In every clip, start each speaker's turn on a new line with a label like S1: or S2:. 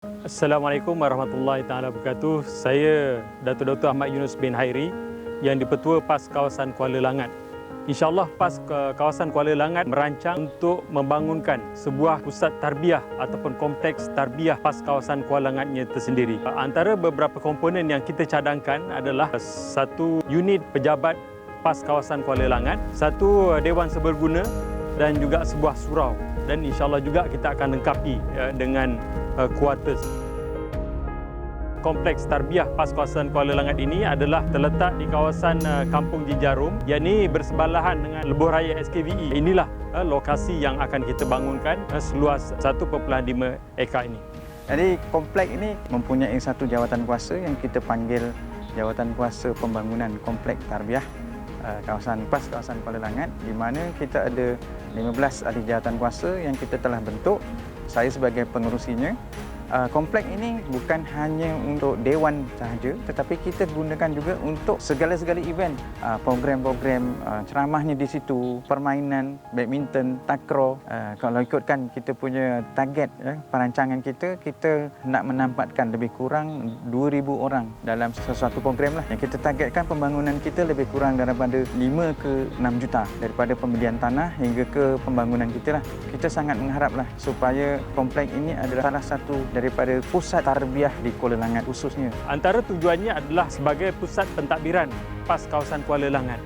S1: Assalamualaikum warahmatullahi taala wabarakatuh. Saya Datuk Dr. Ahmad Yunus bin Hairi yang di-Pertua PAS Kawasan Kuala Langat. InsyaAllah PAS Kawasan Kuala Langat merancang untuk membangunkan sebuah pusat tarbiyah ataupun kompleks tarbiyah PAS Kawasan Kuala Langatnya tersendiri. Antara beberapa komponen yang kita cadangkan adalah satu unit pejabat PAS Kawasan Kuala Langat, satu dewan seberguna dan juga sebuah surau. Dan insyaAllah juga kita akan lengkapi dengan quarters. Kompleks tarbiyah PAS Kawasan Kuala Langat ini adalah terletak di kawasan Kampung Jijarum, yang ini bersebelahan dengan Lebuh Raya SKVE. Inilah lokasi yang akan kita bangunkan seluas 1.5 ekar ini.
S2: Jadi kompleks ini mempunyai satu jawatan kuasa yang kita panggil Jawatan Kuasa Pembangunan Kompleks Tarbiyah kawasan PAS Kawasan Kuala Langat, di mana kita ada 15 ahli jawatan kuasa yang kita telah bentuk. Saya sebagai pengerusinya. Kompleks ini bukan hanya untuk dewan sahaja, tetapi kita gunakan juga untuk segala-segala event, program-program ceramahnya di situ, permainan, badminton, takraw. Kalau ikutkan kita punya target, perancangan kita nak menempatkan lebih kurang 2,000 orang dalam sesuatu program lah. Yang kita targetkan pembangunan kita lebih kurang daripada 5 ke 6 juta daripada pembelian tanah hingga ke pembangunan kita lah. Kita sangat mengharaplah supaya kompleks ini adalah salah satu daripada pusat tarbiyah di Kuala Langat khususnya.
S1: Antara tujuannya adalah sebagai pusat pentadbiran PAS Kawasan Kuala Langat.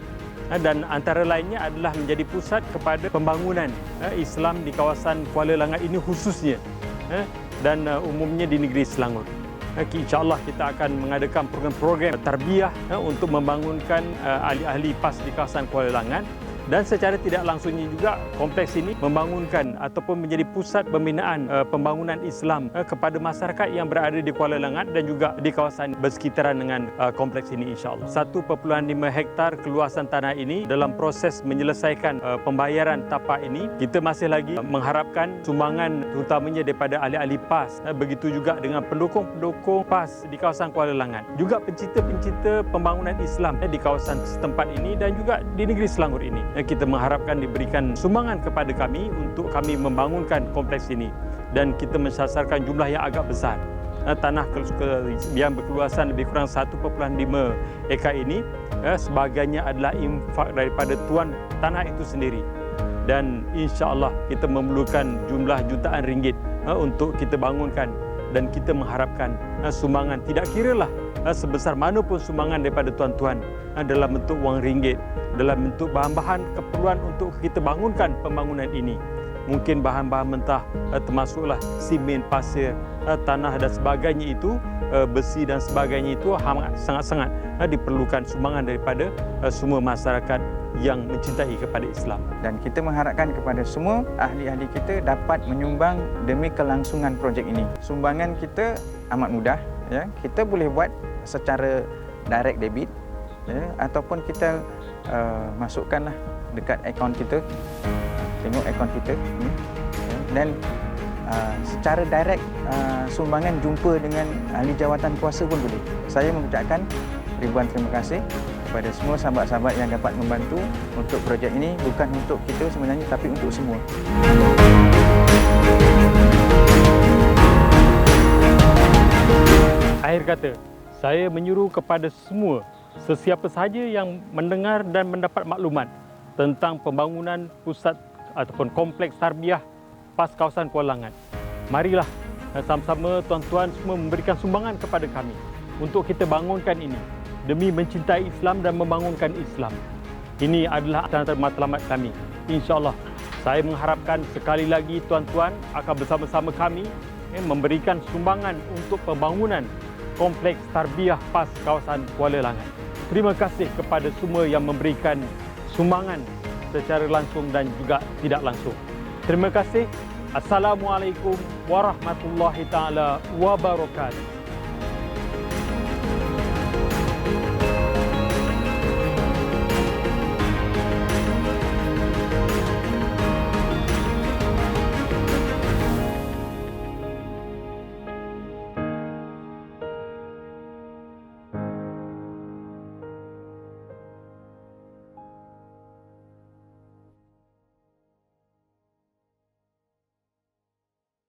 S1: Dan antara lainnya adalah menjadi pusat kepada pembangunan Islam di kawasan Kuala Langat ini khususnya dan umumnya di negeri Selangor. InsyaAllah kita akan mengadakan program-program tarbiyah untuk membangunkan ahli-ahli PAS di kawasan Kuala Langat. Dan secara tidak langsungnya juga kompleks ini membangunkan ataupun menjadi pusat pembinaan pembangunan Islam kepada masyarakat yang berada di Kuala Langat dan juga di kawasan bersekitaran dengan kompleks ini insyaAllah. 1.5 hektar keluasan tanah ini dalam proses menyelesaikan pembayaran tapak ini, kita masih lagi mengharapkan sumbangan terutamanya daripada ahli-ahli PAS, begitu juga dengan pendukung-pendukung PAS di kawasan Kuala Langat, juga pencinta-pencinta pembangunan Islam di kawasan setempat ini dan juga di negeri Selangor ini. Kita mengharapkan diberikan sumbangan kepada kami untuk kami membangunkan kompleks ini, dan kita mensasarkan jumlah yang agak besar. Tanah yang berkeluasan lebih kurang 1.5 ekar ini sebagainya adalah infak daripada tuan tanah itu sendiri, dan insya-Allah kita memerlukan jumlah jutaan ringgit untuk kita bangunkan, dan kita mengharapkan sumbangan tidak kiralah sebesar mana pun sumbangan daripada tuan-tuan dalam bentuk wang ringgit, dalam bentuk bahan-bahan keperluan untuk kita bangunkan pembangunan ini. Mungkin bahan-bahan mentah termasuklah simen, pasir, tanah dan sebagainya itu, besi dan sebagainya itu sangat-sangat diperlukan sumbangan daripada semua masyarakat yang mencintai kepada Islam.
S2: Dan kita mengharapkan kepada semua ahli-ahli kita dapat menyumbang demi kelangsungan projek ini. Sumbangan kita amat mudah, ya. Kita boleh buat secara direct debit, ya, ataupun kita masukkanlah dekat akaun kita. Tengok akaun kita ni, ya. Dan secara direct sumbangan jumpa dengan ahli jawatan kuasa pun boleh. Saya mengucapkan ribuan terima kasih kepada semua sahabat-sahabat yang dapat membantu untuk projek ini, bukan untuk kita sebenarnya tapi untuk semua.
S1: Akhir kata, saya menyuruh kepada semua sesiapa sahaja yang mendengar dan mendapat maklumat tentang pembangunan pusat ataupun kompleks tarbiyah PAS Kawasan Kuala Langat. Marilah sama-sama tuan-tuan semua memberikan sumbangan kepada kami untuk kita bangunkan ini demi mencintai Islam dan membangunkan Islam. Ini adalah antara matlamat kami. InsyaAllah, saya mengharapkan sekali lagi tuan-tuan akan bersama-sama kami memberikan sumbangan untuk pembangunan kompleks tarbiyah PAS Kawasan Kuala Langat. Terima kasih kepada semua yang memberikan sumbangan secara langsung dan juga tidak langsung. Terima kasih. Assalamualaikum warahmatullahi taala wabarakatuh.